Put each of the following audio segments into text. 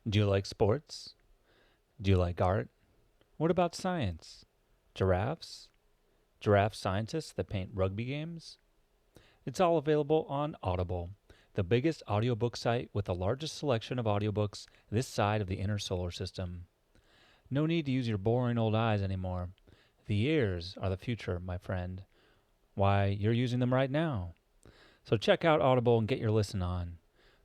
Do you like sports? Do you like art? What about science? Giraffes? Giraffe scientists that paint rugby games? It's all available on Audible, the biggest audiobook site with the largest selection of audiobooks this side of the inner solar system. No need to use your boring old eyes anymore. The ears are the future, my friend. Why, you're using them right now. So check out Audible and get your listen on.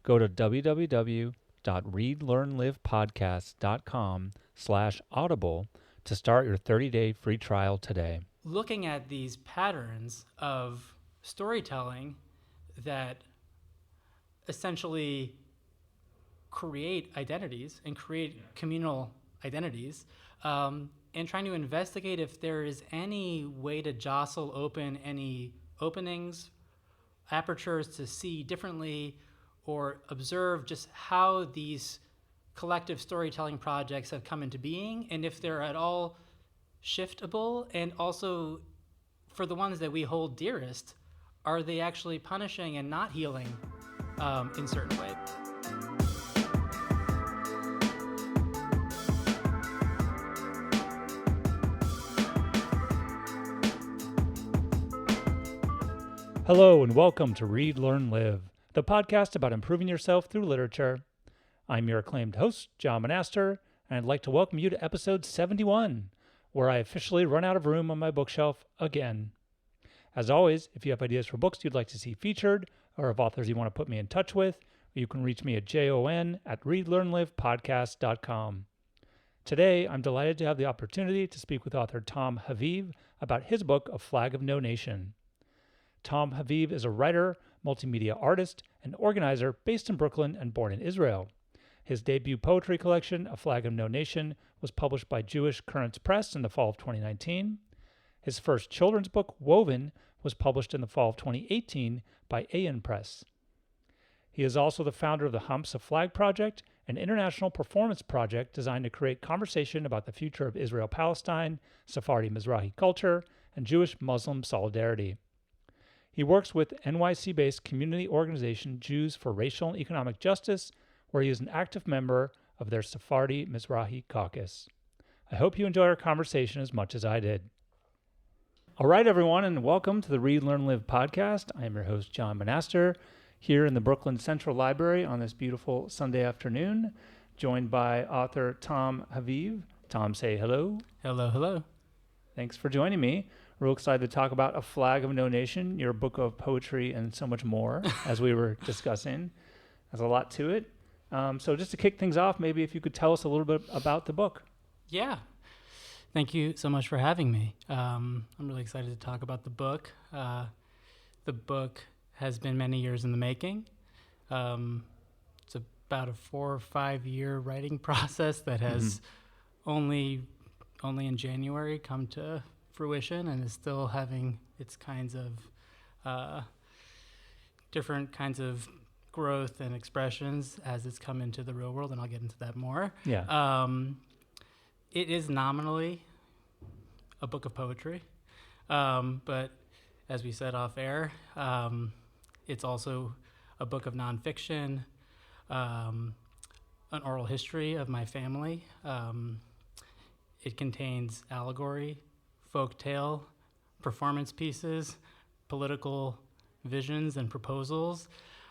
Go to www.readlearnlivepodcast.com/audible to start your 30-day free trial today. Looking at these patterns of storytelling that essentially create identities and create communal identities, and trying to investigate if there is any way to jostle open any openings, apertures to see differently, or observe just how these collective storytelling projects have come into being, and if they're at all shiftable, and also for the ones that we hold dearest, are they actually punishing and not healing in certain ways? Hello and welcome to Read, Learn, Live, the podcast about improving yourself through literature. I'm your acclaimed host, John Monaster, and I'd like to welcome you to episode 71, where I officially run out of room on my bookshelf again. As always, if you have ideas for books you'd like to see featured, or of authors you want to put me in touch with, you can reach me at jon@readlearnlivepodcast.com. Today, I'm delighted to have the opportunity to speak with author Tom Haviv about his book, A Flag of No Nation. Tom Haviv is a writer, multimedia artist, and organizer based in Brooklyn and born in Israel. His debut poetry collection, A Flag of No Nation, was published by Jewish Currents Press in the fall of 2019. His first children's book, Woven, was published in the fall of 2018 by Ayin Press. He is also the founder of the Humps of Flag Project, an international performance project designed to create conversation about the future of Israel-Palestine, Sephardi Mizrahi culture, and Jewish-Muslim solidarity. He works with NYC-based community organization Jews for Racial and Economic Justice, where he is an active member of their Sephardi Mizrahi caucus. I hope you enjoy our conversation as much as I did. All right, everyone, and welcome to the Read, Learn, Live podcast. I am your host, John Monaster, here in the Brooklyn Central Library on this beautiful Sunday afternoon, joined by author Tom Haviv. Tom, say hello. Hello, hello. Thanks for joining me. Real excited to talk about A Flag of No Nation, your book of poetry and so much more, as we were discussing. There's a lot to it. So just to kick things off, maybe if you could tell us a little bit about the book. Yeah. Thank you so much for having me. I'm really excited to talk about the book. The book has been many years in the making. It's about a 4 or 5 year writing process that has only in January come to fruition and is still having its kinds of different kinds of growth and expressions as it's come into the real world, and I'll get into that more. Yeah. It is nominally a book of poetry, but as we said off air, it's also a book of nonfiction, an oral history of my family. It contains allegory, folktale, performance pieces, political visions and proposals.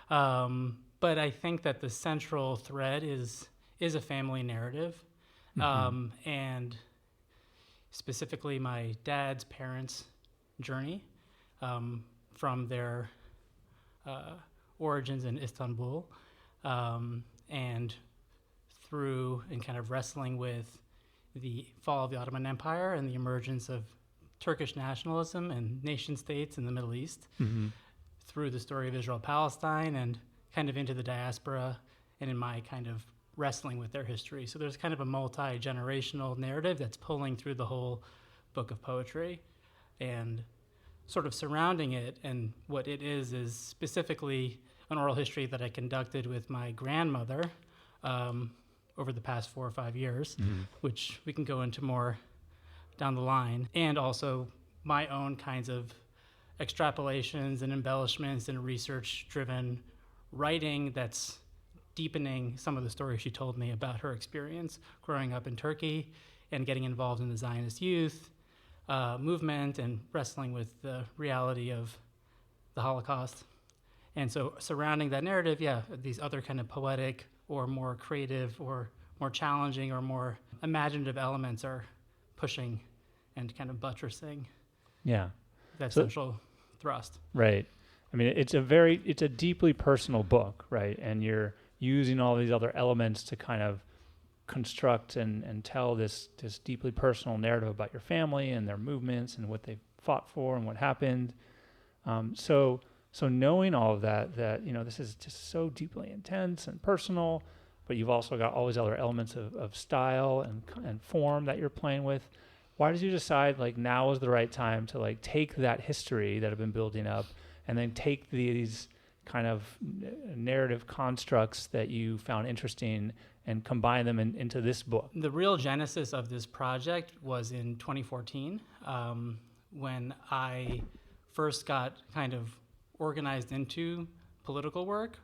But I think that the central thread is a family narrative. And specifically my dad's parents' journey from their origins in Istanbul and through and kind of wrestling with the fall of the Ottoman Empire and the emergence of Turkish nationalism and nation states in the Middle East, through the story of Israel-Palestine and kind of into the diaspora and in my kind of wrestling with their history. So there's kind of a multi-generational narrative that's pulling through the whole book of poetry, and sort of surrounding it, and what it is specifically an oral history that I conducted with my grandmother over the past 4 or 5 years, which we can go into more down the line, and also my own kinds of extrapolations and embellishments and research-driven writing that's deepening some of the stories she told me about her experience growing up in Turkey and getting involved in the Zionist youth movement and wrestling with the reality of the Holocaust. And so surrounding that narrative, these other kind of poetic or more creative or more challenging or more imaginative elements are pushing and kind of buttressing that central thrust. Right. I mean, it's a deeply personal book, right? And you're using all these other elements to kind of construct and tell this deeply personal narrative about your family and their movements and what they fought for and what happened. So knowing all of that, this is just so deeply intense and personal, but you've also got all these other elements of style and form that you're playing with. Why did you decide like now is the right time to like take that history that have been building up and then take these kind of narrative constructs that you found interesting and combine them into this book? The real genesis of this project was in 2014 when I first got kind of organized into political work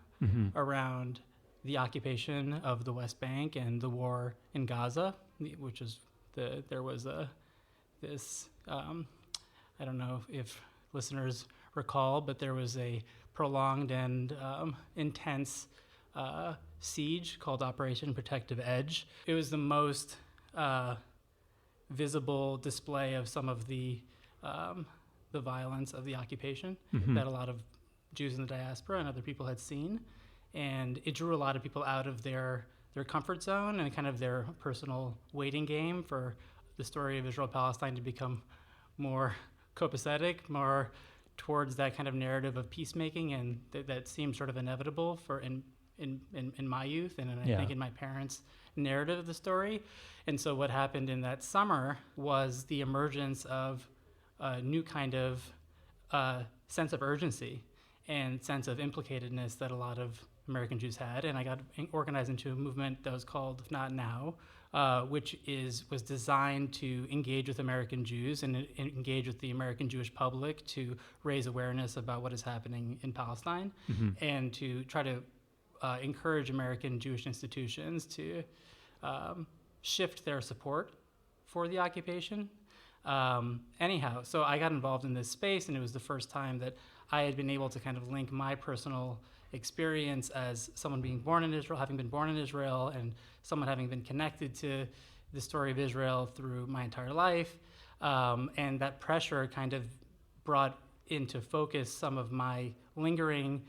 around the occupation of the West Bank and the war in Gaza, which is there was this I don't know if listeners recall, but there was a prolonged and intense siege called Operation Protective Edge. It was the most visible display of some of the violence of the occupation that a lot of Jews in the diaspora and other people had seen. And it drew a lot of people out of their comfort zone and kind of their personal waiting game for the story of Israel-Palestine to become more copacetic, more towards that kind of narrative of peacemaking, and that seemed sort of inevitable for in my youth and I think in my parents' narrative of the story. And so what happened in that summer was the emergence of a new kind of sense of urgency and sense of implicatedness that a lot of American Jews had, and I got organized into a movement that was called If Not Now, which was designed to engage with American Jews and engage with the American Jewish public to raise awareness about what is happening in Palestine and to try to encourage American Jewish institutions to shift their support for the occupation. Anyhow, so I got involved in this space, and it was the first time that I had been able to kind of link my personal experience as someone being born in Israel, having been born in Israel, and someone having been connected to the story of Israel through my entire life. And that pressure kind of brought into focus some of my lingering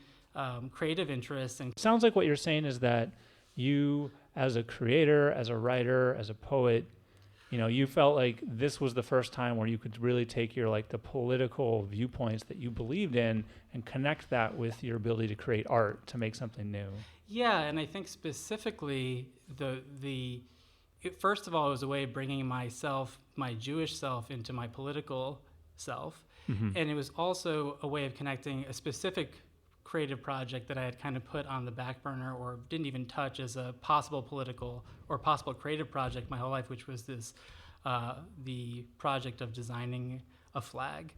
creative interests. And sounds like what you're saying is that you, as a creator, as a writer, as a poet, you felt like this was the first time where you could really take your the political viewpoints that you believed in and connect that with your ability to create art, to make something new. Yeah, and I think specifically first of all, it was a way of bringing myself, my Jewish self, into my political self. And it was also a way of connecting a specific creative project that I had kind of put on the back burner or didn't even touch as a possible political or possible creative project my whole life, which was this, the project of designing a flag.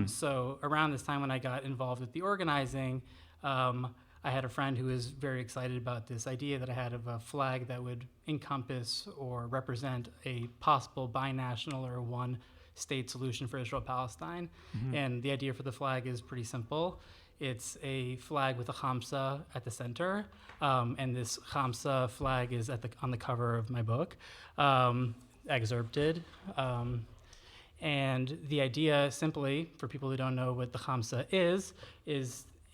So around this time when I got involved with the organizing, I had a friend who was very excited about this idea that I had of a flag that would encompass or represent a possible binational or one state solution for Israel-Palestine. And the idea for the flag is pretty simple. It's a flag with a Khamsa at the center, and this Khamsa flag is on the cover of my book, excerpted. And the idea, simply, for people who don't know what the Khamsa is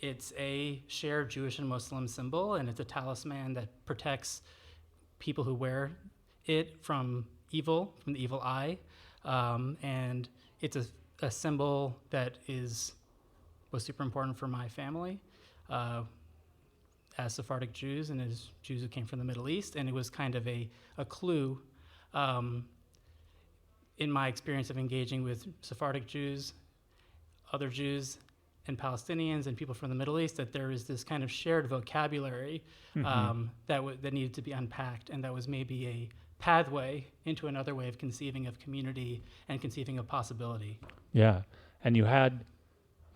it's a shared Jewish and Muslim symbol, and it's a talisman that protects people who wear it from evil, from the evil eye. And it's a symbol that was super important for my family as Sephardic Jews and as Jews who came from the Middle East. And it was kind of a clue in my experience of engaging with Sephardic Jews, other Jews, and Palestinians and people from the Middle East, that there is this kind of shared vocabulary that needed to be unpacked, and that was maybe a pathway into another way of conceiving of community and conceiving of possibility. Yeah, and you had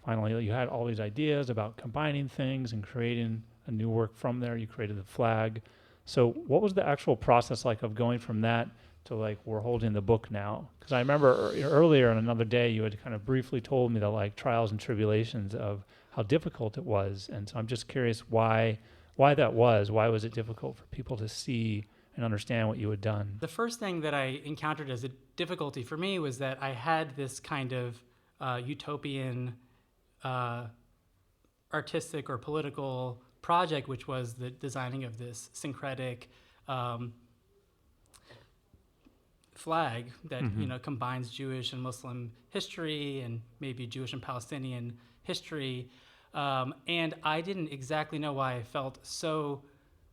all these ideas about combining things and creating a new work from there. You created the flag. So what was the actual process like of going from that to like, we're holding the book now? Because I remember earlier on another day, you had kind of briefly told me the like trials and tribulations of how difficult it was. And so I'm just curious why that was. Why was it difficult for people to see and understand what you had done? The first thing that I encountered as a difficulty for me was that I had this kind of utopian artistic or political project, which was the designing of this syncretic flag that combines Jewish and Muslim history and maybe Jewish and Palestinian history. And I didn't exactly know why I felt so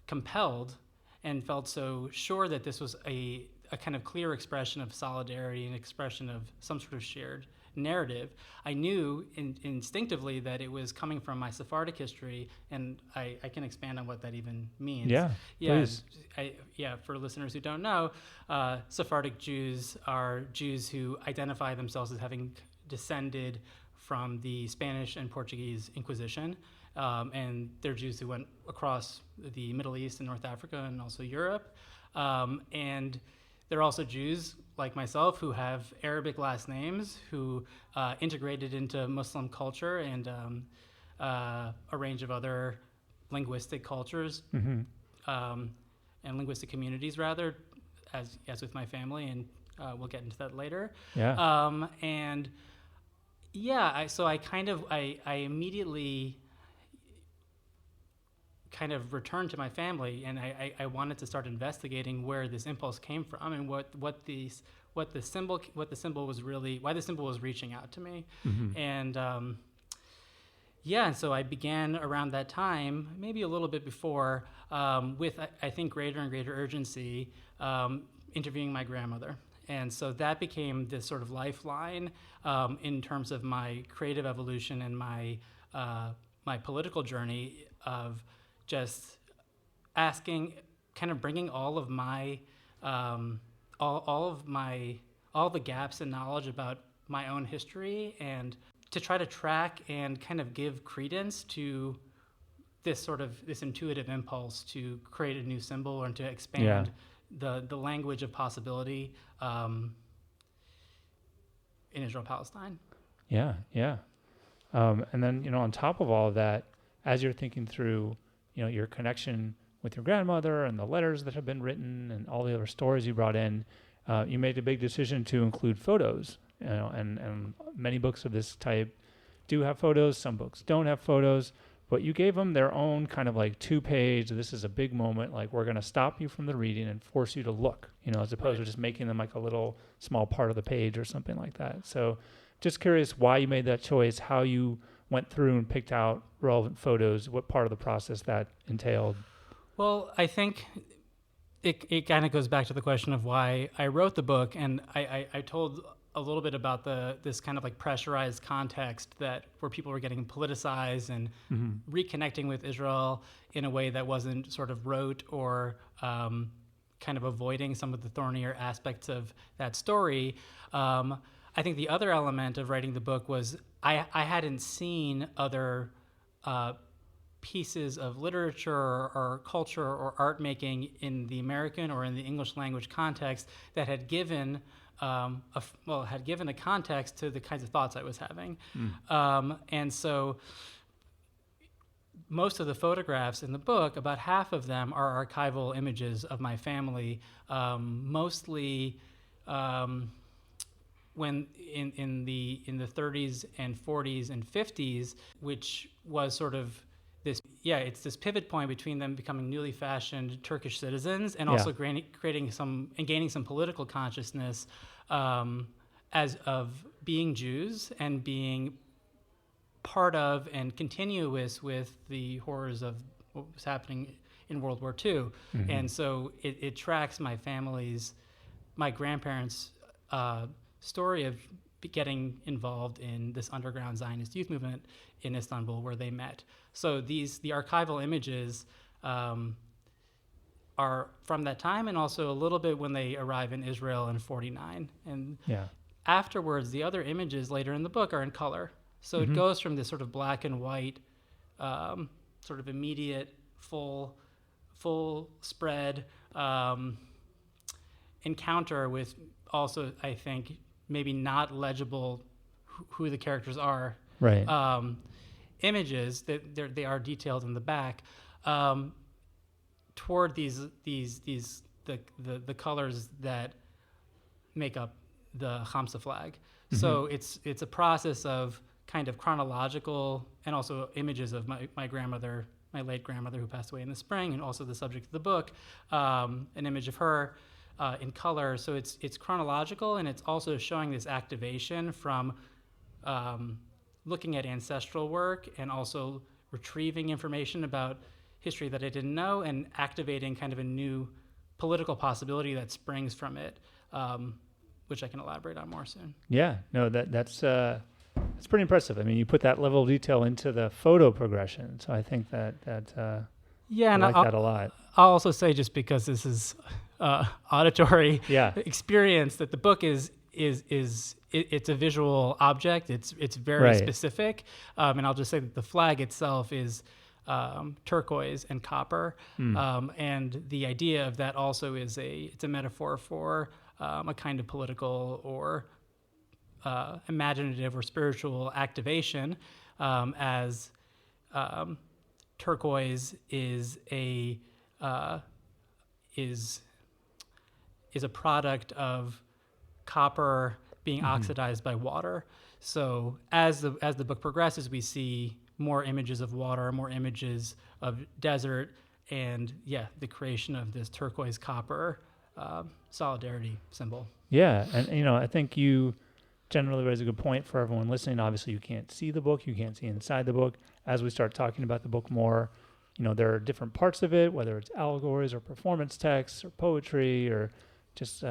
compelled and felt so sure that this was a kind of clear expression of solidarity and expression of some sort of shared narrative. I knew instinctively that it was coming from my Sephardic history, and I can expand on what that even means. Yeah, please. For listeners who don't know, Sephardic Jews are Jews who identify themselves as having descended from the Spanish and Portuguese Inquisition, and they're Jews who went across the Middle East and North Africa and also Europe, and they're also Jews like myself who have Arabic last names, who integrated into Muslim culture and a range of other linguistic cultures and linguistic communities, rather, as with my family, and we'll get into that later. Yeah. I immediately kind of returned to my family, and I wanted to start investigating where this impulse came from and what the symbol was really, why the symbol was reaching out to me. And so I began around that time, maybe a little bit before, with I think greater and greater urgency, interviewing my grandmother. And so that became this sort of lifeline in terms of my creative evolution and my political journey of just asking, kind of bringing all of my, all the gaps in knowledge about my own history, and to try to track and kind of give credence to this intuitive impulse to create a new symbol and to expand the language of possibility in Israel-Palestine. Yeah. And then, on top of all of that, as you're thinking through your connection with your grandmother and the letters that have been written and all the other stories you brought in, you made a big decision to include photos. And many books of this type do have photos. Some books don't have photos, but you gave them their own kind of like 2-page. This is a big moment. Like, we're going to stop you from the reading and force you to look. As opposed to just making them like a little small part of the page or something like that. So, just curious why you made that choice, how you went through and picked out relevant photos, what part of the process that entailed. Well, I think it kind of goes back to the question of why I wrote the book, and I told a little bit about this kind of like pressurized context where people were getting politicized and reconnecting with Israel in a way that wasn't sort of rote or kind of avoiding some of the thornier aspects of that story. I think the other element of writing the book was I hadn't seen other pieces of literature or culture or art making in the American or in the English language context that had given a context to the kinds of thoughts I was having. And so most of the photographs in the book, about half of them are archival images of my family, mostly when in the 30s and 40s and 50s, which was sort of it's this pivot point between them becoming newly fashioned Turkish citizens and also gaining some political consciousness as of being Jews and being part of and continuous with the horrors of what was happening in World War II. And so it tracks my grandparents' story of getting involved in this underground Zionist youth movement in Istanbul where they met. So the archival images are from that time, and also a little bit when they arrive in Israel in 49. And afterwards, the other images later in the book are in color. So it goes from this sort of black and white, sort of immediate full spread encounter with also, I think, maybe not legible who the characters are. Right. Images that they are detailed in the back toward the colors that make up the Hamsa flag. Mm-hmm. So it's a process of kind of chronological and also images of my grandmother, my late grandmother who passed away in the spring, and also the subject of the book, an image of her in color. So it's chronological, and it's also showing this activation from looking at ancestral work and also retrieving information about history that I didn't know and activating kind of a new political possibility that springs from it, which I can elaborate on more soon. Yeah, no, that's pretty impressive. I mean, you put that level of detail into the photo progression, so I think that yeah, and I like that a lot. I'll also say, just because this is auditory experience, that the book is it's a visual object. It's very specific, and I'll just say that the flag itself is turquoise and copper, and the idea of that also is it's a metaphor for a kind of political or imaginative or spiritual activation, as turquoise is a product of copper being oxidized by water. So as the book progresses, we see more images of water, more images of desert, and the creation of this turquoise copper solidarity symbol. Yeah, and I think you generally raise a good point for everyone listening. Obviously, you can't see the book, you can't see inside the book. As we start talking about the book more, there are different parts of it, whether it's allegories or performance texts or poetry or just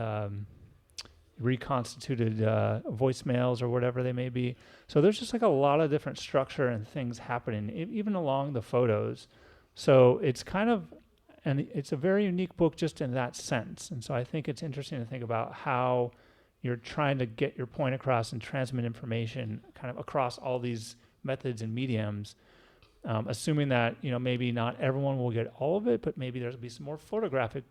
reconstituted voicemails or whatever they may be. So there's just like a lot of different structure and things happening, even along the photos. So it's it's a very unique book just in that sense. And so I think it's interesting to think about how you're trying to get your point across and transmit information kind of across all these methods and mediums, assuming that, maybe not everyone will get all of it, but maybe there'll be some more photographic,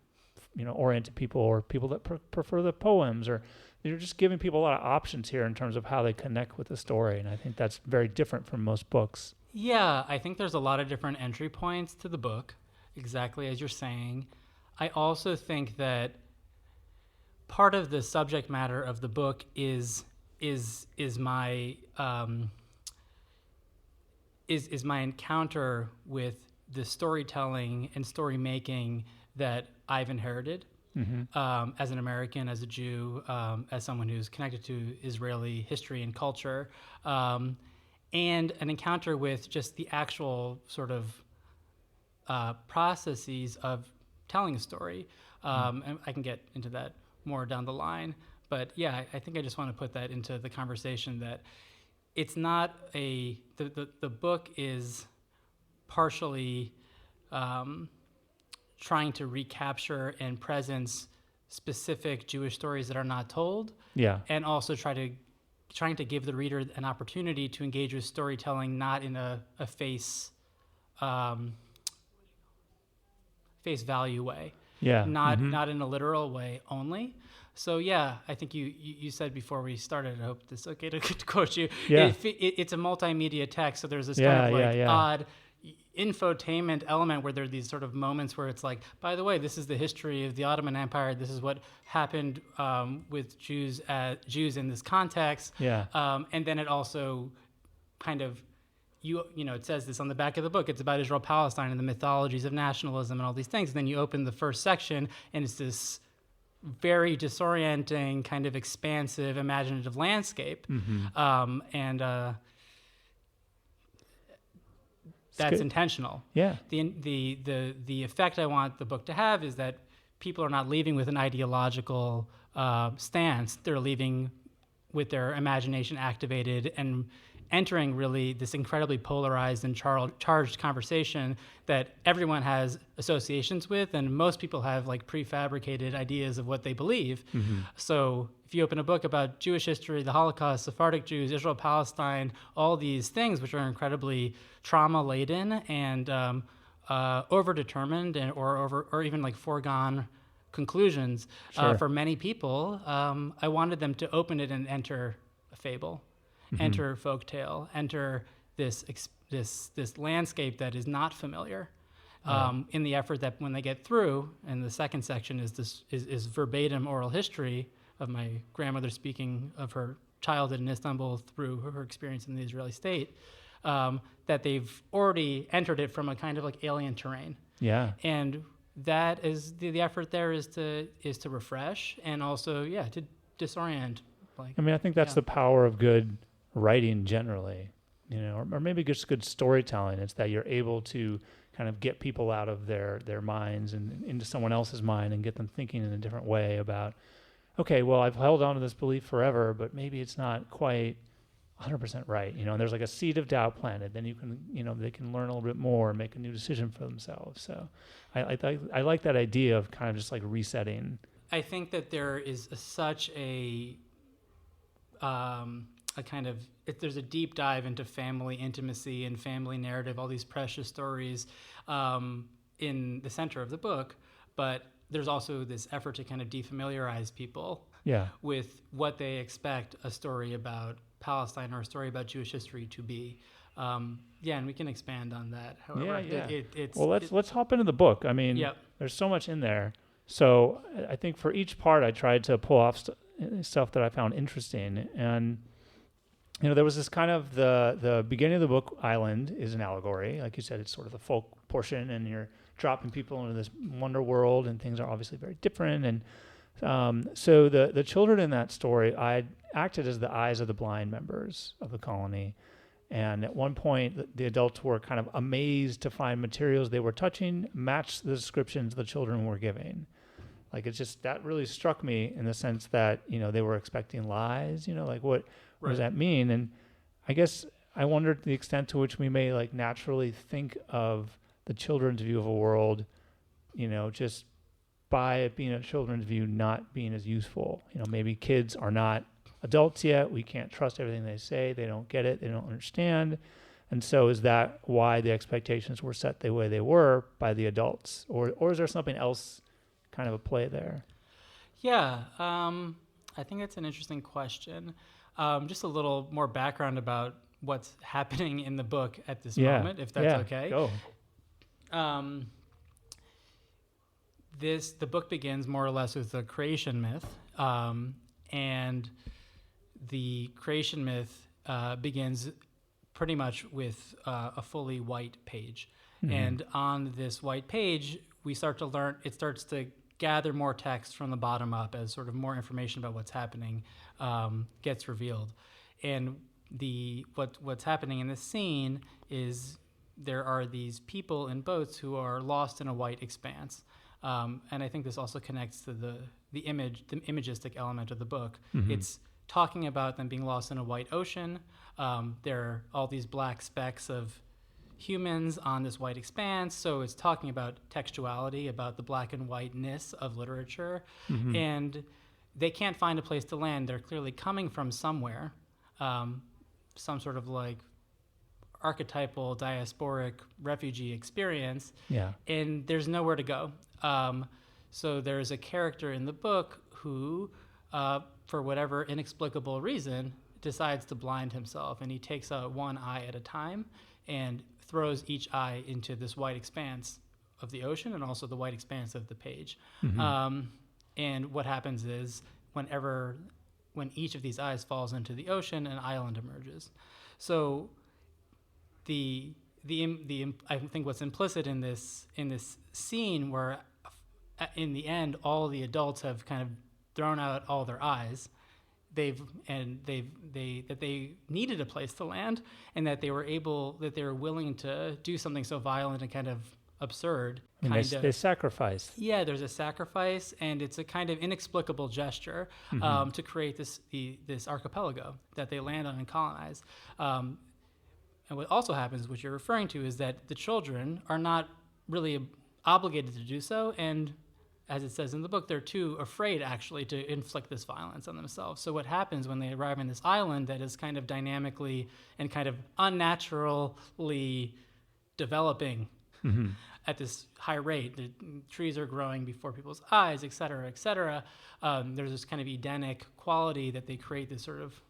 oriented people, or people that prefer the poems, or you're just giving people a lot of options here in terms of how they connect with the story. And I think that's very different from most books. Yeah, I think there's a lot of different entry points to the book, exactly as you're saying. I also think that part of the subject matter of the book is my encounter with the storytelling and story making that I've inherited as an American, as a Jew, as someone who's connected to Israeli history and culture, and an encounter with just the actual sort of processes of telling a story. And I can get into that more down the line. But I think I just want to put that into the conversation, that it's not the book is partially trying to recapture and presence specific Jewish stories that are not told. Yeah. And also trying to give the reader an opportunity to engage with storytelling, not in a face value way. Yeah. Not in a literal way only. So I think you said before we started, I hope this is okay to quote you. Yeah. It's a multimedia text, so there's this kind of odd infotainment element where there are these sort of moments where it's like, by the way, this is the history of the Ottoman Empire. This is what happened with Jews in this context. Yeah. And then it also kind of it says this on the back of the book. It's about Israel, Palestine, and the mythologies of nationalism and all these things. And then you open the first section, and it's this very disorienting, kind of expansive, imaginative landscape. And that's good. Intentional. Yeah. The effect I want the book to have is that people are not leaving with an ideological stance. They're leaving with their imagination activated and entering really this incredibly polarized and charged conversation that everyone has associations with, and most people have like prefabricated ideas of what they believe. So if you open a book about Jewish history, the Holocaust, Sephardic Jews, Israel, Palestine, all these things which are incredibly trauma-laden and overdetermined or even like foregone conclusions. Sure. For many people, I wanted them to open it and enter a fable, enter folktale, enter this landscape that is not familiar. In the effort that when they get through, and the second section is verbatim oral history of my grandmother speaking of her childhood in Istanbul through her experience in the Israeli state, that they've already entered it from a kind of like alien terrain. Yeah. And that is the effort there is to refresh and also to disorient. I mean, I think that's the power of good writing generally, or maybe just good storytelling. It's that you're able to kind of get people out of their minds and into someone else's mind and get them thinking in a different way about, okay, well, I've held on to this belief forever, but maybe it's not quite 100% right, and there's like a seed of doubt planted. Then you can, they can learn a little bit more and make a new decision for themselves. So I like that idea of kind of just like resetting. I think that there is such a kind of, there's a deep dive into family intimacy and family narrative, all these precious stories in the center of the book, but there's also this effort to kind of defamiliarize people with what they expect a story about Palestine or a story about Jewish history to be. And we can expand on that. However, let's hop into the book. I mean, there's so much in there. So I think for each part, I tried to pull off stuff that I found interesting. And, there was this kind of the beginning of the book, Island, is an allegory. Like you said, it's sort of the folk portion, and you're dropping people into this wonder world, and things are obviously very different. And so the children in that story, I acted as the eyes of the blind members of the colony. And at one point, the adults were kind of amazed to find materials they were touching matched the descriptions the children were giving. Like, it's just, that really struck me in the sense that, they were expecting lies, like what does that mean? And I guess I wondered the extent to which we may like naturally think of the children's view of a world, just by it being a children's view not being as useful. Maybe kids are not adults yet. We can't trust everything they say. They don't get it. They don't understand. And so is that why the expectations were set the way they were by the adults? Or is there something else kind of a play there? Yeah, I think that's an interesting question. Just a little more background about what's happening in the book at this moment, if that's okay. Go. The book begins more or less with the creation myth, and the creation myth begins pretty much with a fully white page. Mm-hmm. And on this white page, we start to learn, it starts to gather more text from the bottom up as sort of more information about what's happening gets revealed. And what's happening in this scene is there are these people in boats who are lost in a white expanse. And I think this also connects to the imagistic element of the book. Mm-hmm. It's talking about them being lost in a white ocean. There are all these black specks of humans on this white expanse. So it's talking about textuality, about the black and whiteness of literature. Mm-hmm. And they can't find a place to land. They're clearly coming from somewhere, some sort of like archetypal diasporic refugee experience. Yeah. And there's nowhere to go. So there's a character in the book who, for whatever inexplicable reason, decides to blind himself, and he takes one eye at a time and throws each eye into this white expanse of the ocean and also the white expanse of the page. Mm-hmm. And what happens is when each of these eyes falls into the ocean, an island emerges. So I think what's implicit in this scene, where in the end all the adults have kind of thrown out all their eyes, they needed a place to land, and that they were willing to do something so violent and kind of absurd. They sacrificed. Yeah, there's a sacrifice, and it's a kind of inexplicable gesture to create this archipelago that they land on and colonize. And what also happens, which you're referring to, is that the children are not really obligated to do so, and as it says in the book, they're too afraid actually to inflict this violence on themselves. So what happens when they arrive on this island that is kind of dynamically and kind of unnaturally developing at this high rate. The trees are growing before people's eyes, et cetera, et cetera. There's this kind of Edenic quality that they create this sort of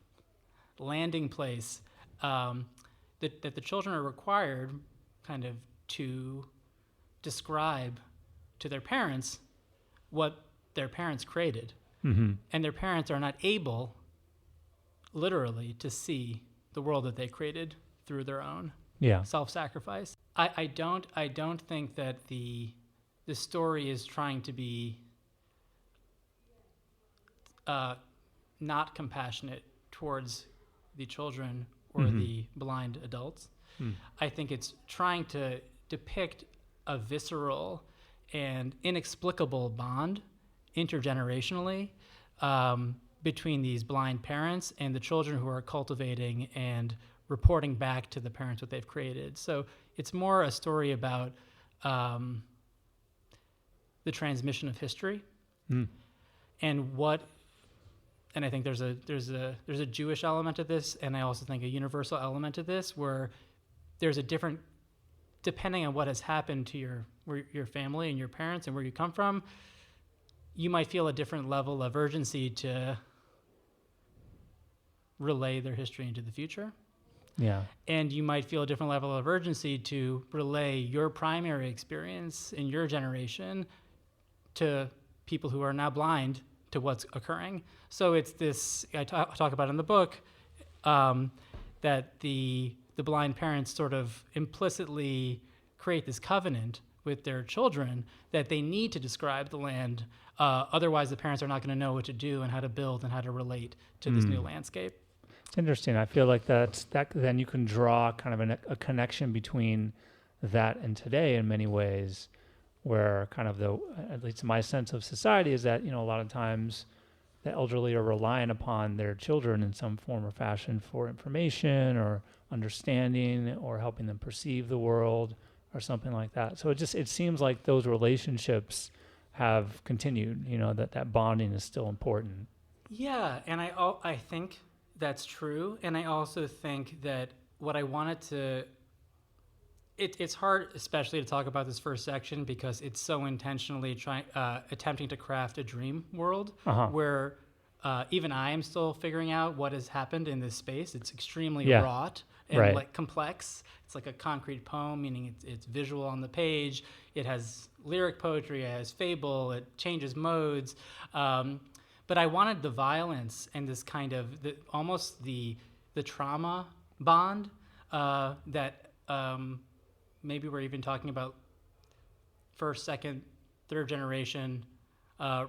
landing place that the children are required kind of to describe to their parents what their parents created. And their parents are not able, literally, to see the world that they created through their own self-sacrifice. I don't think that the story is trying to be not compassionate towards the children or the blind adults. I think it's trying to depict a visceral and inexplicable bond intergenerationally between these blind parents and the children who are cultivating and reporting back to the parents what they've created. So it's more a story about the transmission of history and I think there's a Jewish element to this, and I also think a universal element to this, where there's a different, depending on what has happened to your family and your parents and where you come from, you might feel a different level of urgency to relay their history into the future. Yeah. And you might feel a different level of urgency to relay your primary experience in your generation to people who are now blind to what's occurring. So it's this, I talk about in the book, that the blind parents sort of implicitly create this covenant with their children that they need to describe the land. Otherwise, the parents are not going to know what to do and how to build and how to relate to this new landscape. It's interesting. I feel like that then you can draw kind of a connection between that and today in many ways, where kind of at least my sense of society is that, a lot of times the elderly are relying upon their children in some form or fashion for information or understanding or helping them perceive the world or something like that. So it seems like those relationships have continued, that bonding is still important. Yeah, and I think that's true. And I also think that what I wanted to, it's hard, especially to talk about this first section, because it's so intentionally attempting to craft a dream world where even I am still figuring out what has happened in this space. It's extremely wrought and like complex. It's like a concrete poem, meaning it's visual on the page. It has lyric poetry, it has fable, it changes modes. But I wanted the violence and this kind of almost the trauma bond that maybe we're even talking about first, second, third generation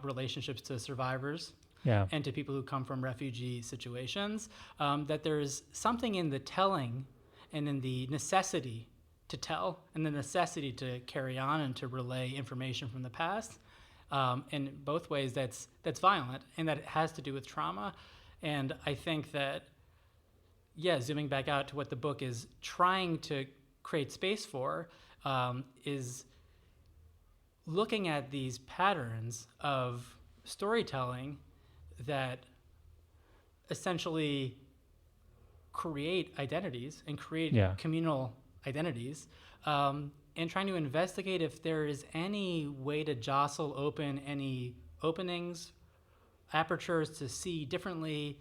relationships to survivors and to people who come from refugee situations, that there's something in the telling and in the necessity to tell and the necessity to carry on and to relay information from the past. In both ways, that's violent and that it has to do with trauma. And I think that, zooming back out to what the book is trying to create space for, is looking at these patterns of storytelling that essentially create identities and create communal identities, and trying to investigate if there is any way to jostle open any openings, apertures to see differently,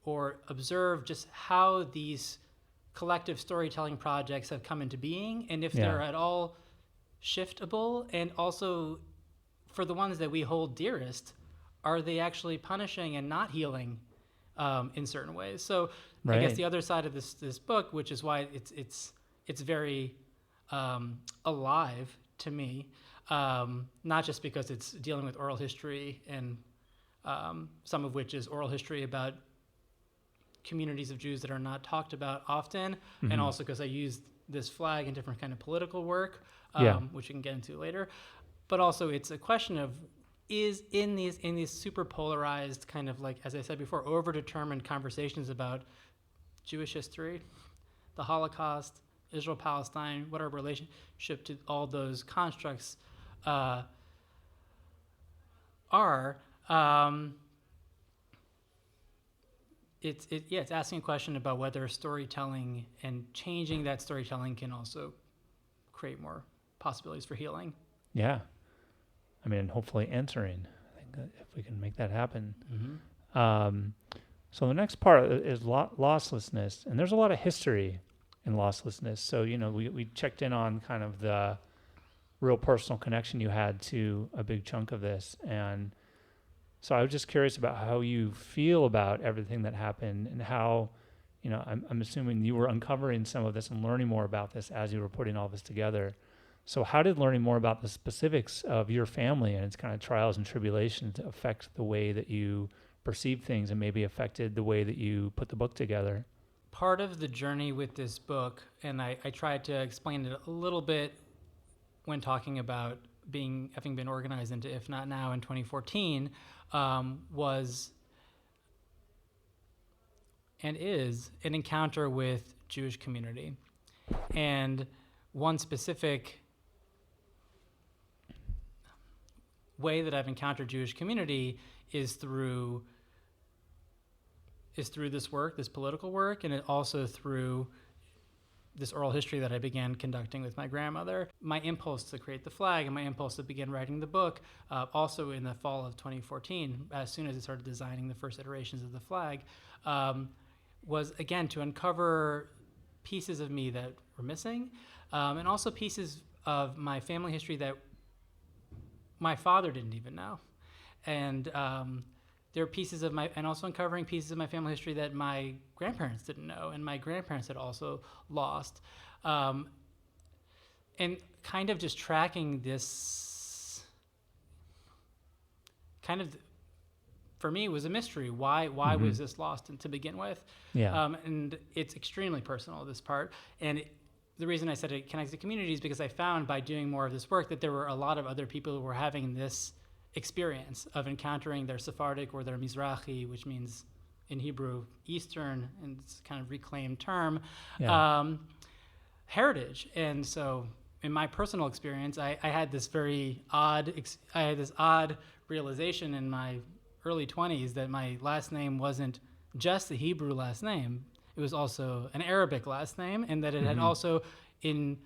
or observe just how these collective storytelling projects have come into being, and if they're at all shiftable, and also for the ones that we hold dearest, are they actually punishing and not healing in certain ways? So I guess the other side of this book, which is why it's very alive to me, not just because it's dealing with oral history and some of which is oral history about communities of Jews that are not talked about often, and also because I used this flag in different kind of political work, which we can get into later. But also it's a question of, is in these super polarized kind of, like, as I said before, overdetermined conversations about Jewish history, the Holocaust, Israel-Palestine, what our relationship to all those constructs are, it's asking a question about whether storytelling and changing that storytelling can also create more possibilities for healing. Yeah. I mean, hopefully answering. I think that if we can make that happen. Mm-hmm. So the next part is losslessness, and there's a lot of history in losslessness. So, we checked in on kind of the real personal connection you had to a big chunk of this. And so I was just curious about how you feel about everything that happened and how, I'm assuming you were uncovering some of this and learning more about this as you were putting all this together. So how did learning more about the specifics of your family and its kind of trials and tribulations affect the way that you perceive things and maybe affected the way that you put the book together? Part of the journey with this book, and I tried to explain it a little bit when talking about having been organized into If Not Now in 2014, was and is an encounter with Jewish community. And one specific way that I've encountered Jewish community is through this work, this political work, and it also through this oral history that I began conducting with my grandmother. My impulse to create the flag and my impulse to begin writing the book, also in the fall of 2014, as soon as I started designing the first iterations of the flag, was, again, to uncover pieces of me that were missing, and also pieces of my family history that my father didn't even know. And there are pieces of and also uncovering pieces of my family history that my grandparents didn't know, and my grandparents had also lost. And kind of just tracking this kind of, for me, was a mystery. Why was this lost to begin with? Yeah. And it's extremely personal, this part. And the reason I said it connects to communities because I found by doing more of this work that there were a lot of other people who were having this experience of encountering their Sephardic or their Mizrahi, which means in Hebrew Eastern, and it's kind of reclaimed term, heritage. And so in my personal experience, I had this very odd realization in my early 20s that my last name wasn't just a Hebrew last name. It was also an Arabic last name, and that it had also, in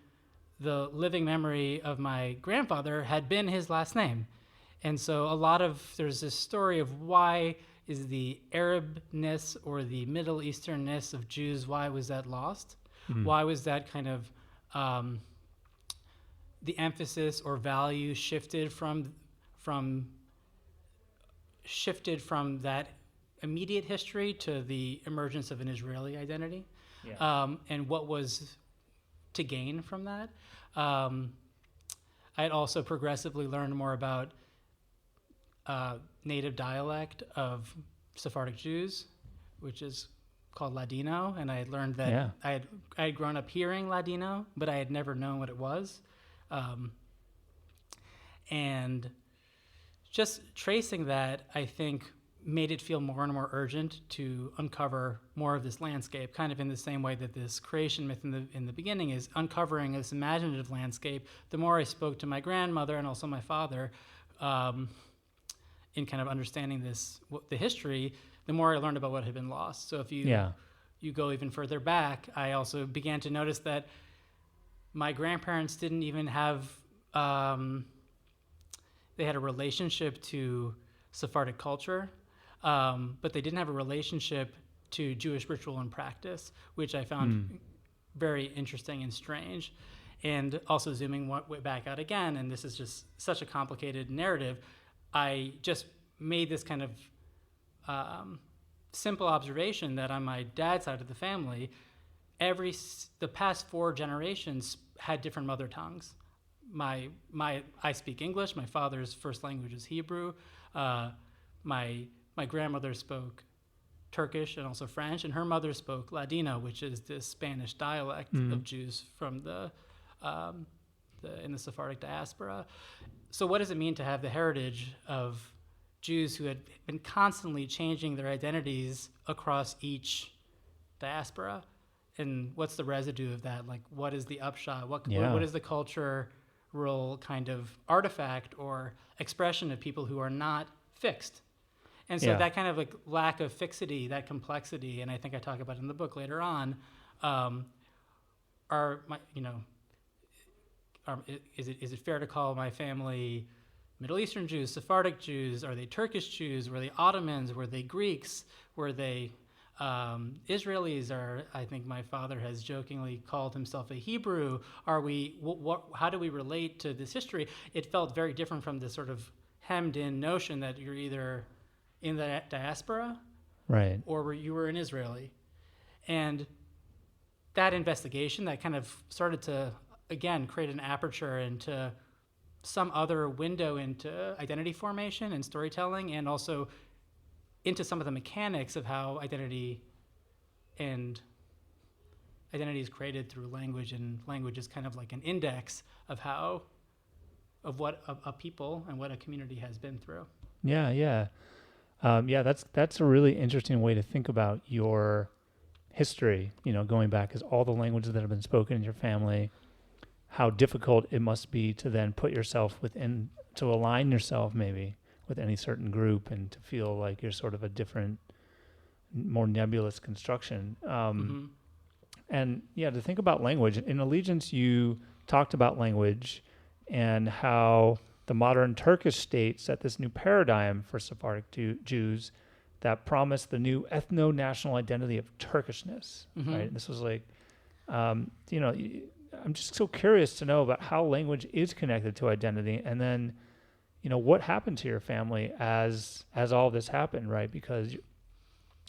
the living memory of my grandfather, had been his last name. And so there's this story of why is the Arabness or the Middle Easternness of Jews, why was that lost? Why was that kind of the emphasis or value shifted from that immediate history to the emergence of an Israeli identity? And what was to gain from that? I had also progressively learned more about native dialect of Sephardic Jews, which is called Ladino, and I had learned that I had grown up hearing Ladino, but I had never known what it was. And just tracing that, I think, made it feel more and more urgent to uncover more of this landscape, kind of in the same way that this creation myth in the beginning is uncovering this imaginative landscape. The more I spoke to my grandmother and also my father, in kind of understanding the history, the more I learned about what had been lost. So if you go even further back, I also began to notice that my grandparents didn't even have, they had a relationship to Sephardic culture, but they didn't have a relationship to Jewish ritual and practice, which I found very interesting and strange. And also zooming way back out again, and this is just such a complicated narrative, I just made this kind of simple observation that on my dad's side of the family, the past 4 generations had different mother tongues. I speak English. My father's first language is Hebrew. My grandmother spoke Turkish and also French, and her mother spoke Ladino, which is the Spanish dialect of Jews from in the Sephardic diaspora. So what does it mean to have the heritage of Jews who had been constantly changing their identities across each diaspora? And what's the residue of that? Like, what is the upshot? What is the cultural kind of artifact or expression of people who are not fixed? And so that kind of like lack of fixity, that complexity, and I think I talk about it in the book later on, are is it fair to call my family Middle Eastern Jews, Sephardic Jews? Are they Turkish Jews? Were they Ottomans? Were they Greeks? Were they Israelis? Are, I think my father has jokingly called himself a Hebrew. Are we? How do we relate to this history? It felt very different from this sort of hemmed-in notion that you're either in the diaspora, right, or you were an Israeli, and that investigation that kind of started to again create an aperture into some other window into identity formation and storytelling, and also into some of the mechanics of how identity is created through language, and language is kind of like an index of what a people and what a community has been through. Yeah. That's a really interesting way to think about your history, going back as all the languages that have been spoken in your family, how difficult it must be to then put yourself within, to align yourself maybe with any certain group and to feel like you're sort of a different, more nebulous construction. And to think about language. In Allegiance, you talked about language and how the modern Turkish state set this new paradigm for Sephardic Jews that promised the new ethno-national identity of Turkishness, right? And this was like, I'm just so curious to know about how language is connected to identity, and then, what happened to your family as all this happened, right? Because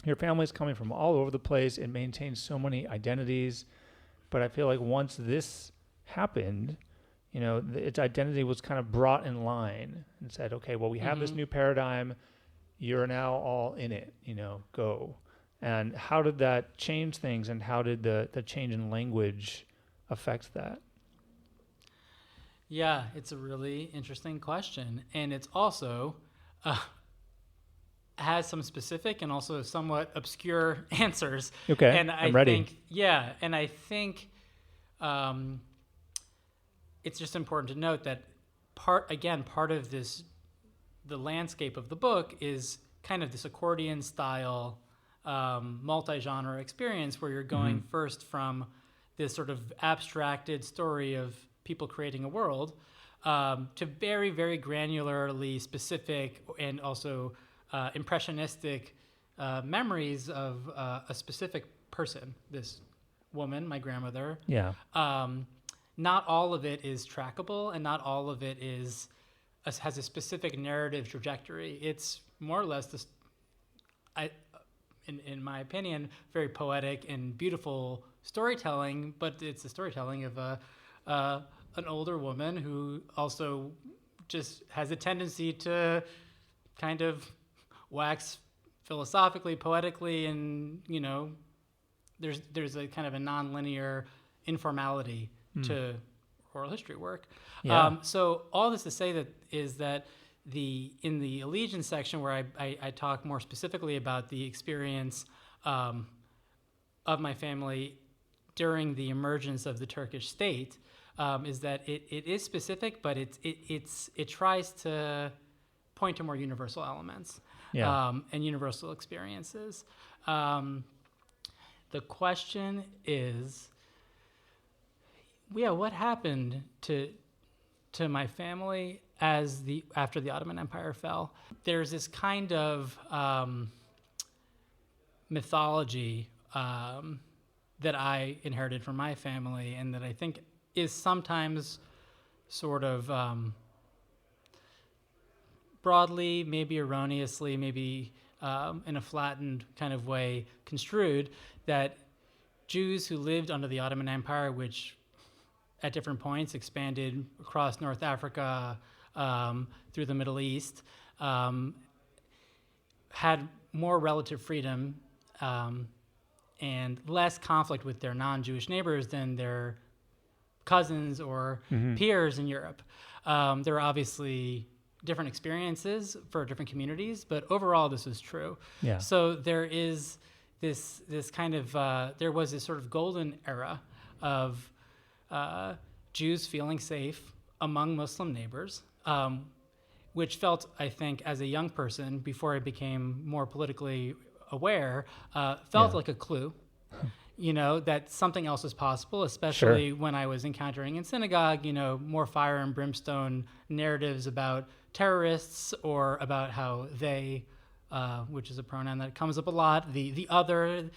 your family is coming from all over the place. It maintains so many identities, but I feel like once this happened, its identity was kind of brought in line and said, okay, well, we have this new paradigm. You're now all in it, go. And how did that change things, and how did the change in language affect that? Yeah, it's a really interesting question. And it's also has some specific and also somewhat obscure answers. Okay, and I'm ready. I think it's just important to note that part of this, the landscape of the book is kind of this accordion style multi-genre experience where you're going first from this sort of abstracted story of people creating a world to very, very granularly specific and also impressionistic memories of a specific person, this woman, my grandmother. Yeah. Not all of it is trackable, and not all of it has a specific narrative trajectory. It's more or less this, in my opinion, very poetic and beautiful storytelling, but it's the storytelling of an older woman who also just has a tendency to kind of wax philosophically, poetically, and there's a kind of a nonlinear informality to oral history work. Yeah. So all this to say that in the Allegiance section, where I talk more specifically about the experience of my family during the emergence of the Turkish state, is that it is specific, but it tries to point to more universal elements and universal experiences. The question is, what happened to my family after the Ottoman Empire fell? There's this kind of mythology that I inherited from my family, and that I think is sometimes sort of broadly, maybe erroneously, maybe in a flattened kind of way construed, that Jews who lived under the Ottoman Empire, which at different points expanded across North Africa, through the Middle East, had more relative freedom and less conflict with their non-Jewish neighbors than their cousins or peers in Europe. There are obviously different experiences for different communities, but overall this is true. Yeah. So there is this kind of, there was this sort of golden era of Jews feeling safe among Muslim neighbors, which felt, I think, as a young person, before I became more politically aware, felt like a clue. that something else is possible, especially when I was encountering in synagogue, more fire and brimstone narratives about terrorists or about how they, which is a pronoun that comes up a lot, the other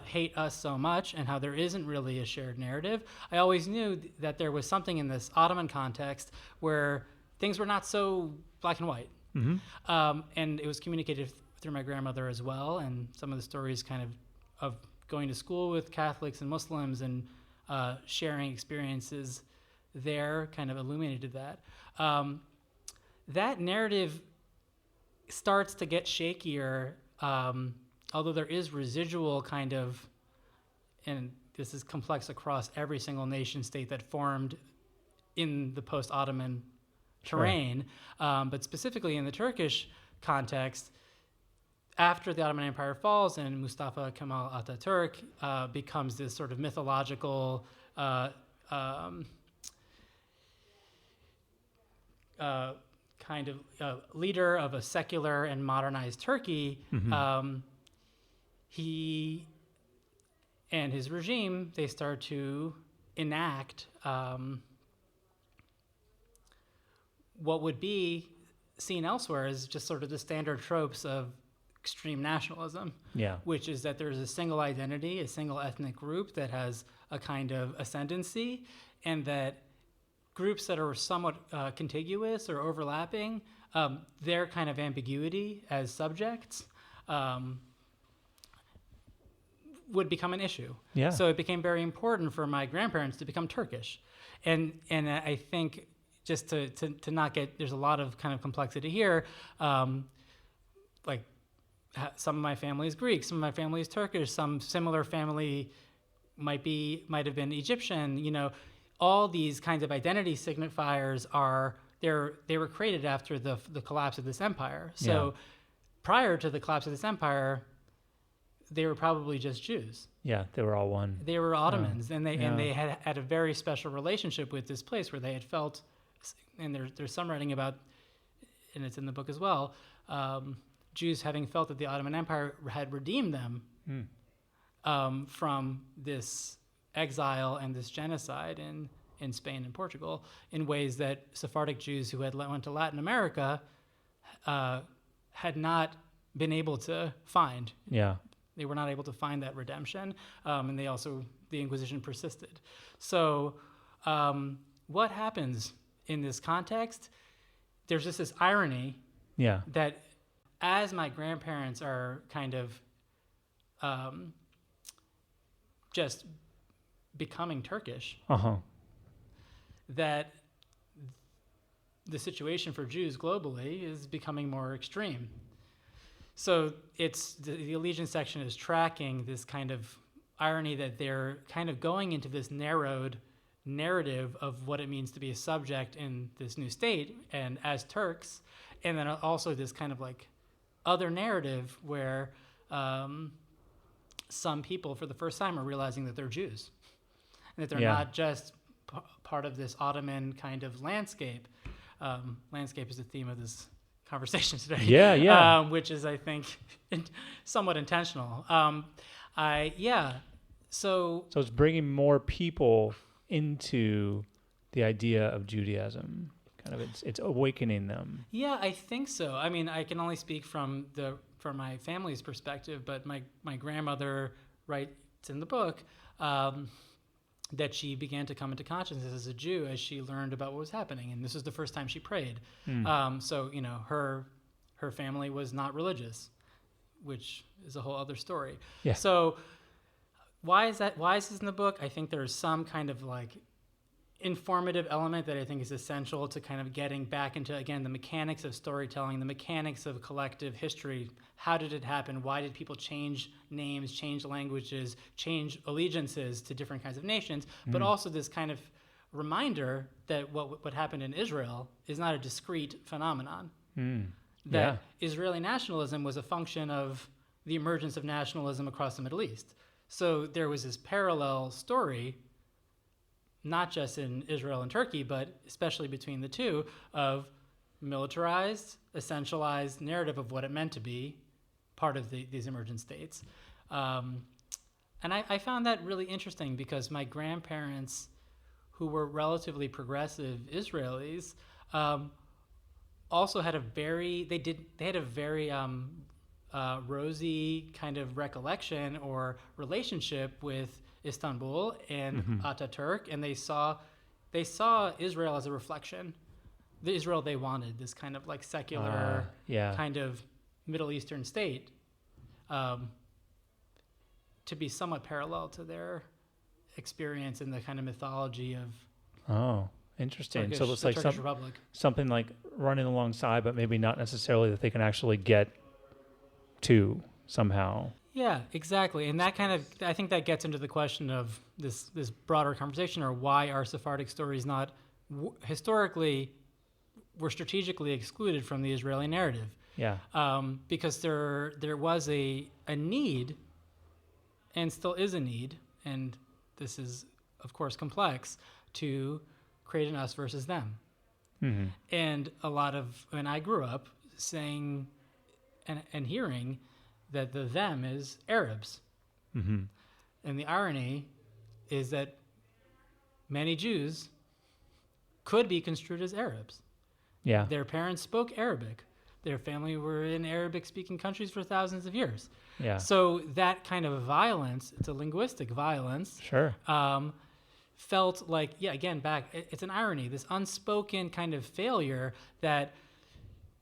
hate us so much, and how there isn't really a shared narrative. I always knew that there was something in this Ottoman context where things were not so black and white. Mm-hmm. And it was communicated through my grandmother as well, and some of the stories kind of going to school with Catholics and Muslims and sharing experiences there kind of illuminated that. That narrative starts to get shakier, although there is residual kind of, and this is complex across every single nation state that formed in the post-Ottoman terrain, but specifically in the Turkish context, after the Ottoman Empire falls and Mustafa Kemal Atatürk becomes this sort of mythological kind of leader of a secular and modernized Turkey, he and his regime, they start to enact what would be seen elsewhere as just sort of the standard tropes of extreme nationalism, which is that there's a single identity, a single ethnic group that has a kind of ascendancy, and that groups that are somewhat contiguous or overlapping, their kind of ambiguity as subjects would become an issue. So it became very important for my grandparents to become Turkish. And I think just to not get, there's a lot of kind of complexity here, like some of my family is Greek, some of my family is Turkish, some similar family might have been Egyptian. All these kinds of identity signifiers they were created after the collapse of this empire. So prior to the collapse of this empire, they were probably just Jews. Yeah, they were all one. They were Ottomans, and they had a very special relationship with this place where they had felt, and there's some writing about, and it's in the book as well, Jews having felt that the Ottoman Empire had redeemed them from this exile and this genocide in Spain and Portugal in ways that Sephardic Jews who had went to Latin America had not been able to find. They were not able to find that redemption, and the Inquisition persisted. So what happens in this context? There's just this irony that as my grandparents are kind of just becoming Turkish, that the situation for Jews globally is becoming more extreme. So it's the allegiance section is tracking this kind of irony that they're kind of going into this narrowed narrative of what it means to be a subject in this new state and as Turks, and then also this kind of like other narrative where some people for the first time are realizing that they're Jews and that they're not just part of this Ottoman kind of landscape. Landscape is the theme of this conversation today. Which is, I think, somewhat intentional. So it's bringing more people into the idea of Judaism. Kind of, it's awakening them. Yeah, I think so. I mean, I can only speak from my family's perspective, but my grandmother writes in the book that she began to come into consciousness as a Jew as she learned about what was happening, and this was the first time she prayed. So her family was not religious, which is a whole other story. So why is this in the book? I think there's some kind of like informative element that I think is essential to kind of getting back into, again, the mechanics of storytelling, the mechanics of collective history. How did it happen? Why did people change names, change languages, change allegiances to different kinds of nations? But also this kind of reminder that what happened in Israel is not a discrete phenomenon. That Israeli nationalism was a function of the emergence of nationalism across the Middle East. So there was this parallel story, not just in Israel and Turkey, but especially between the two, of militarized, essentialized narrative of what it meant to be part of these emergent states, And I found that really interesting because my grandparents, who were relatively progressive Israelis, also had a very rosy kind of recollection or relationship with Istanbul and Ataturk, and they saw Israel as a reflection, the Israel they wanted, this kind of like secular kind of Middle Eastern state, to be somewhat parallel to their experience in the kind of mythology of interesting. Turkish, So it's the like Turkish Republic. something like running alongside, but maybe not necessarily that they can actually get to somehow. Yeah, exactly. And that kind of, I think that gets into the question of this broader conversation, or why are Sephardic stories not historically were strategically excluded from the Israeli narrative. Yeah. Because there was a need, and still is a need, and this is of course complex, to create an us versus them. Mm-hmm. And a lot of, when I grew up saying and hearing that the them is Arabs. Mm-hmm. And the irony is that many Jews could be construed as Arabs. Yeah. Their parents spoke Arabic. Their family were in Arabic-speaking countries for thousands of years. Yeah. So that kind of violence, it's a linguistic violence, Sure. felt like, it's an irony, this unspoken kind of failure, that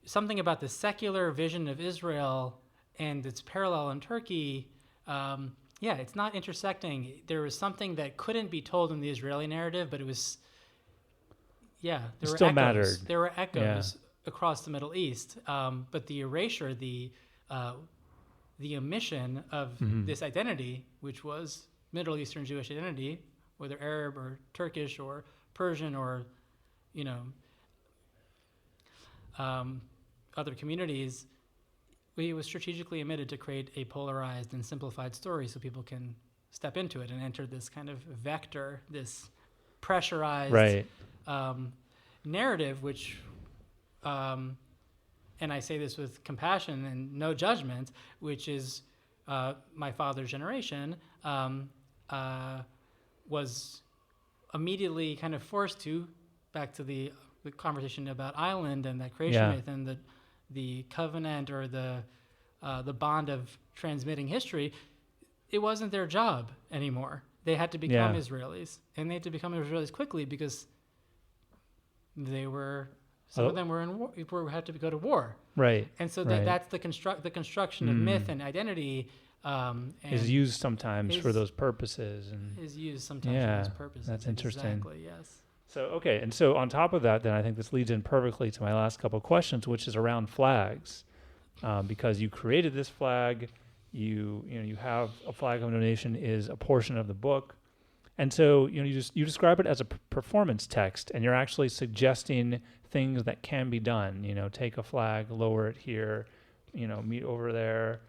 something about the secular vision of Israel and its parallel in Turkey, it's not intersecting. There was something that couldn't be told in the Israeli narrative, but it was, there were still echoes. mattered. There were echoes across the Middle East, but the erasure, the omission of this identity, which was Middle Eastern Jewish identity, whether Arab or Turkish or Persian or, other communities, it was strategically omitted to create a polarized and simplified story so people can step into it and enter this kind of vector, this pressurized narrative, which, and I say this with compassion and no judgment, which is my father's generation, was immediately kind of forced to, back to the conversation about island and that creation myth and the covenant or the bond of transmitting history. It wasn't their job anymore. They had to become Israelis, and they had to become Israelis quickly because they were, some of them were in war, had to go to war. Right. And so that's the construction of myth and identity. And is used sometimes for those purposes. And is used sometimes for those purposes. That's interesting. Exactly, yes. So, okay. And so on top of that, then I think this leads in perfectly to my last couple of questions, which is around flags. Because you created this flag, you have a flag of no nation is a portion of the book. And so, you describe it as a performance text, and you're actually suggesting things that can be done. Take a flag, lower it here, meet over there,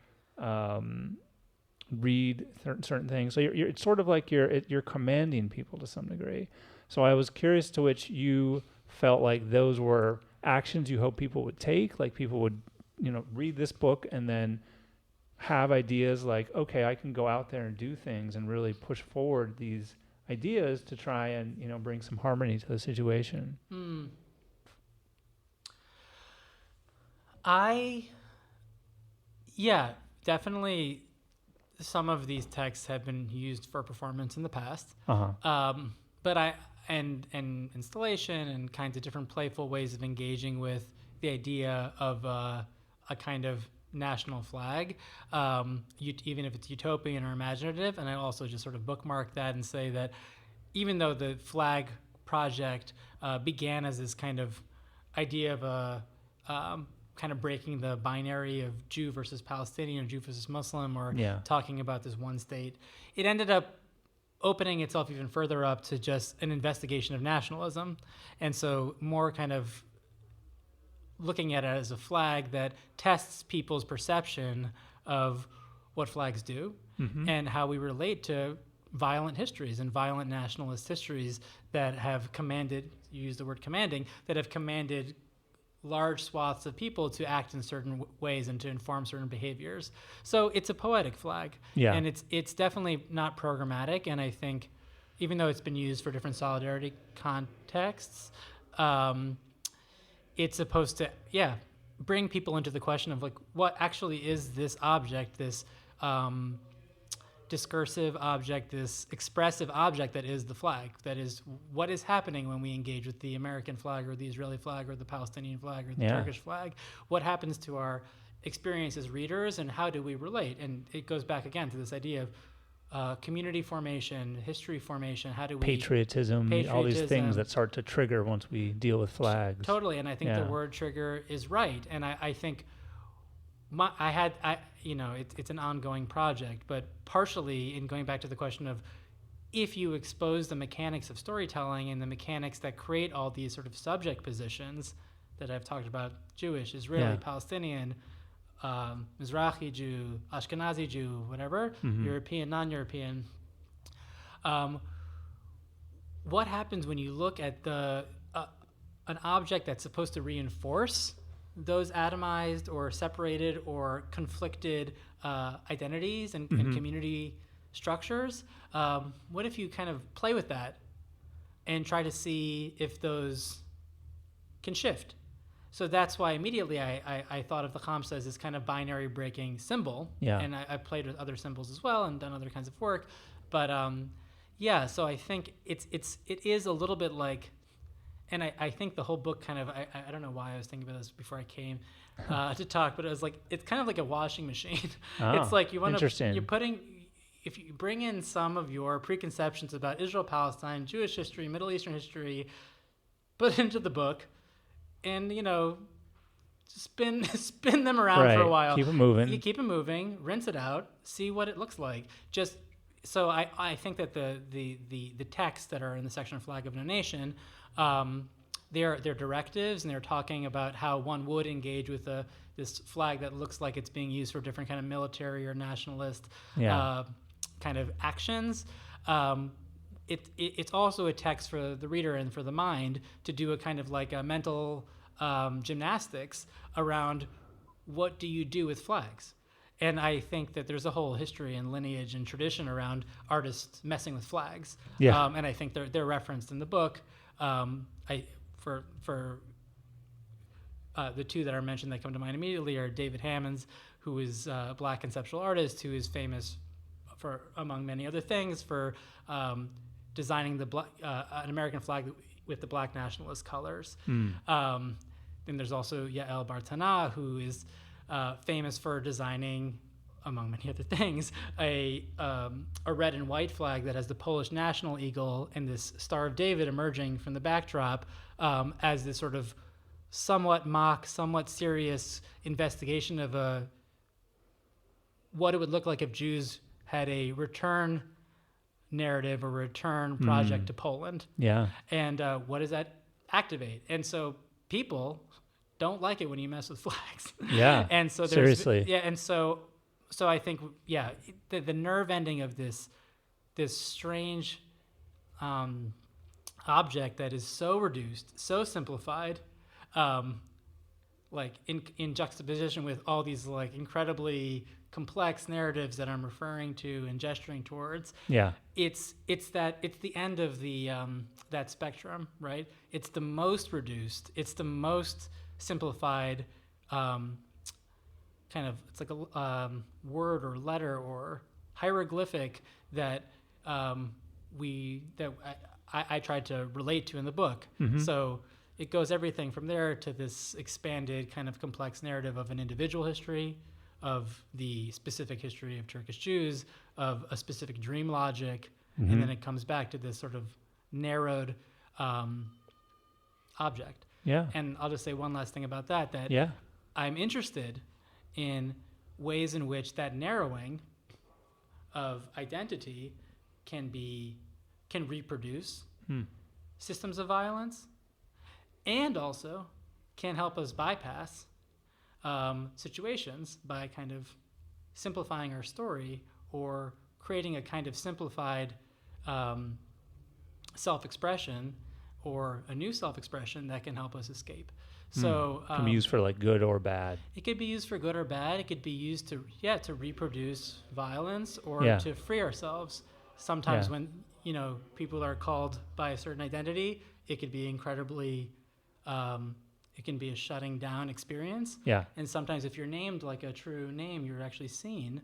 read certain things. So it's sort of like you're commanding people to some degree. So I was curious to which you felt like those were actions you hope people would take, like people would, read this book and then have ideas like, okay, I can go out there and do things and really push forward these ideas to try and, bring some harmony to the situation. Definitely some of these texts have been used for performance in the past. But and installation and kinds of different playful ways of engaging with the idea of a kind of national flag, even if it's utopian or imaginative. And I also just sort of bookmark that and say that even though the flag project began as this kind of idea of a kind of breaking the binary of Jew versus Palestinian or Jew versus Muslim, or talking about this one state, it ended up opening itself even further up to just an investigation of nationalism. And so more kind of looking at it as a flag that tests people's perception of what flags do and how we relate to violent histories and violent nationalist histories that have commanded, you use the word commanding, that have commanded large swaths of people to act in certain ways and to inform certain behaviors. So it's a poetic flag. Yeah. And it's definitely not programmatic. And I think even though it's been used for different solidarity contexts, it's supposed to, bring people into the question of like, what actually is this object, this discursive object, this expressive object that is the flag, that is what is happening when we engage with the American flag or the Israeli flag or the Palestinian flag or the Turkish flag. What happens to our experience as readers, and how do we relate? And it goes back again to this idea of community formation, history formation. How do we patriotism, all these things that start to trigger once we deal with flags. Totally, and I think the word trigger is right. And I think it's an ongoing project, but partially in going back to the question of if you expose the mechanics of storytelling and the mechanics that create all these sort of subject positions that I've talked about, Jewish, Israeli, Palestinian, Mizrahi Jew, Ashkenazi Jew, whatever, European, non-European. What happens when you look at an object that's supposed to reinforce those atomized or separated or conflicted identities and community structures? What if you kind of play with that and try to see if those can shift? So that's why immediately I thought of the Khamsa as this kind of binary breaking symbol. Yeah. And I played with other symbols as well and done other kinds of work. But so I think it is a little bit like, and I think the whole book kind of, I don't know why I was thinking about this before I came to talk, but it was like, it's kind of like a washing machine. It's like if you bring in some of your preconceptions about Israel, Palestine, Jewish history, Middle Eastern history, put it into the book, and spin them around for a while. Keep it moving. You keep it moving, rinse it out, see what it looks like. Just so I think that the texts that are in the section Flag of No Nation, they're directives, and they're talking about how one would engage with this flag that looks like it's being used for different kind of military or nationalist kind of actions. It's also a text for the reader and for the mind to do a kind of like a mental gymnastics around what do you do with flags. And I think that there's a whole history and lineage and tradition around artists messing with flags. Yeah. And I think they're referenced in the book. For the two that are mentioned that come to mind immediately are David Hammons, who is a Black conceptual artist who is famous for, among many other things, for designing an American flag with the Black nationalist colors. Then there's also Yael Bartana, who is famous for designing, among many other things, a red and white flag that has the Polish national eagle and this Star of David emerging from the backdrop as this sort of somewhat mock, somewhat serious investigation of what it would look like if Jews had a return narrative or return project to Poland. Yeah. And what does that activate? And so people don't like it when you mess with flags. Yeah. And so seriously. Yeah. And so I think, the nerve ending of this strange object that is so reduced, so simplified, like in juxtaposition with all these like incredibly complex narratives that I'm referring to and gesturing towards. Yeah. It's the end of the that spectrum, right? It's the most reduced. It's the most simplified kind of, it's like a word or letter or hieroglyphic that I tried to relate to in the book. So it goes everything from there to this expanded kind of complex narrative of an individual history, of the specific history of Turkish Jews, of a specific dream logic, and then it comes back to this sort of narrowed object. Yeah. And I'll just say one last thing about that I'm interested in ways in which that narrowing of identity can reproduce systems of violence, and also can help us bypass situations by kind of simplifying our story or creating a kind of simplified self-expression or a new self-expression that can help us escape. So Can be used for like good or bad. it could be used for good or bad. It could be used to reproduce violence or Yeah. to free ourselves. Sometimes Yeah. when people are called by a certain identity, it could be incredibly, it can be a shutting down experience. Yeah. And sometimes if you're named like a true name, you're actually seen,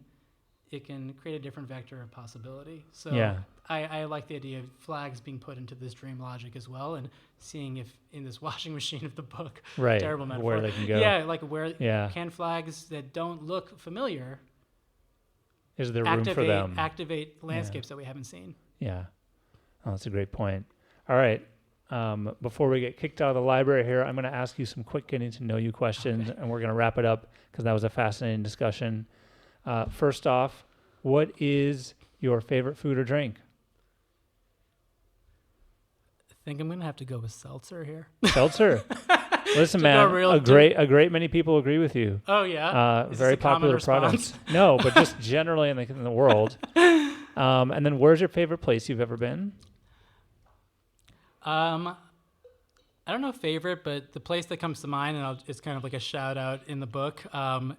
it can create a different vector of possibility. So Yeah. I like the idea of flags being put into this dream logic as well, and seeing if in this washing machine of the book, Right. terrible metaphor, Where they can go. yeah, like where Yeah. can flags that don't look familiar Is there room for them? activate landscapes that we haven't seen? Yeah. Oh, that's a great point. All right. Before we get kicked out of the library here, I'm going to ask you some quick getting to know you questions, and we're going to wrap it up because that was a fascinating discussion. First off, what is your favorite food or drink? I think I'm gonna have to go with seltzer here. Seltzer. Listen, To man, go real a great many people agree with you. Oh yeah, Is this Very a common popular response? product. No, but just generally in the world. And then, where's your favorite place you've ever been? I don't know favorite, but the place that comes to mind, and it's kind of like a shout out in the book.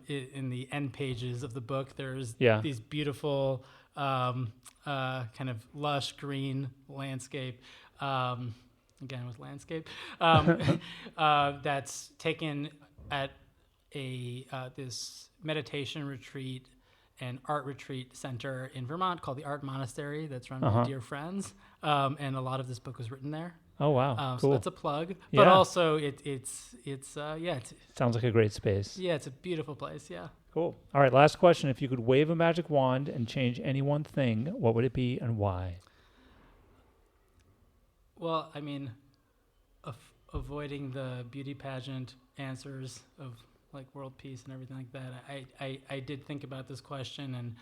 In the end pages of the book, there's these beautiful, kind of lush green landscape. Again with landscape, that's taken at this meditation retreat and art retreat center in Vermont called the Art Monastery. That's run by dear friends, and a lot of this book was written there. Oh wow, cool. So that's a plug, but also it's sounds like a great space. Yeah, it's a beautiful place. Yeah. Cool. All right, last question. If you could wave a magic wand and change any one thing, what would it be and why? Well, I mean, avoiding the beauty pageant answers of like world peace and everything like that. I did think about this question, and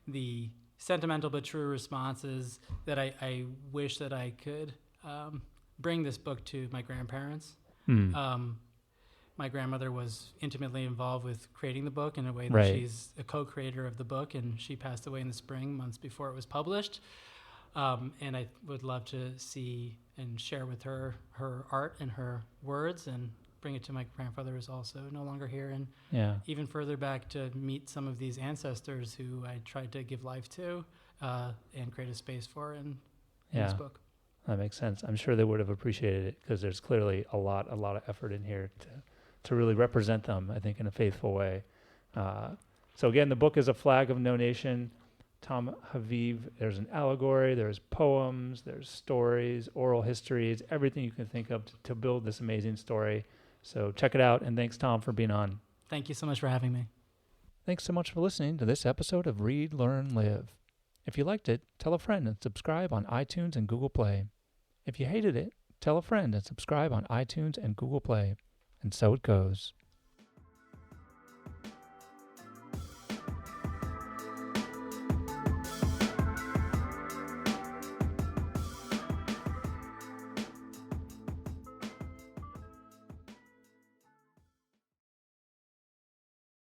the sentimental but true responses that I wish that I could bring this book to my grandparents. My grandmother was intimately involved with creating the book in a way that she's a co-creator of the book, and she passed away in the spring, months before it was published. And I would love to see and share with her art and her words, and bring it to my grandfather, who's also no longer here, and even further back to meet some of these ancestors who I tried to give life to and create a space for in this book. That makes sense. I'm sure they would have appreciated it, because there's clearly a lot of effort in here to really represent them, I think, in a faithful way. So again, the book is A Flag of No Nation. Tom Haviv, there's an allegory, there's poems, there's stories, oral histories, everything you can think of to build this amazing story. So check it out, and thanks, Tom, for being on. Thank you so much for having me. Thanks so much for listening to this episode of Read, Learn, Live. If you liked it, tell a friend and subscribe on iTunes and Google Play. If you hated it, tell a friend and subscribe on iTunes and Google Play. And so it goes.